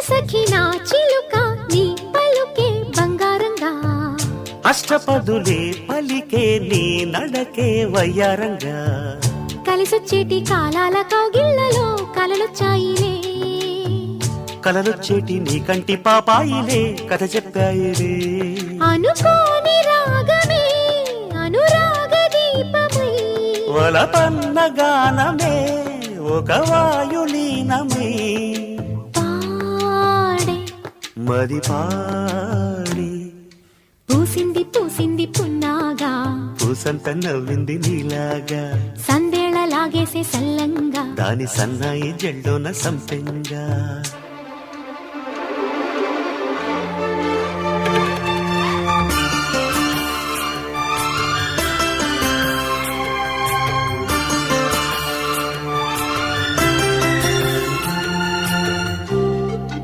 సఖి నా చిలుక నీ పలుకే బంగారంగా అష్టపదులే పలికే నీ నడకే వయ్యారంగా కలిసొచ్చేటి కాలాల కౌగిళ్లలో కలలొచ్చాయిలే కలలొచ్చేటి నీ కంటి పాపాయిలే కథ చెప్పాయిలే అనుకోని రాగమే అనురాగ దీపమై వలపన్న గానమే ఒక వాయులీనమై పాడే మది పాడి పూసింది పూసింది పున్నాగా పూసంత నవ్వింది నీలాగా సందేళ లాగేసే సల్లంగా దాని సన్నాయి జెండోన సంపెంగా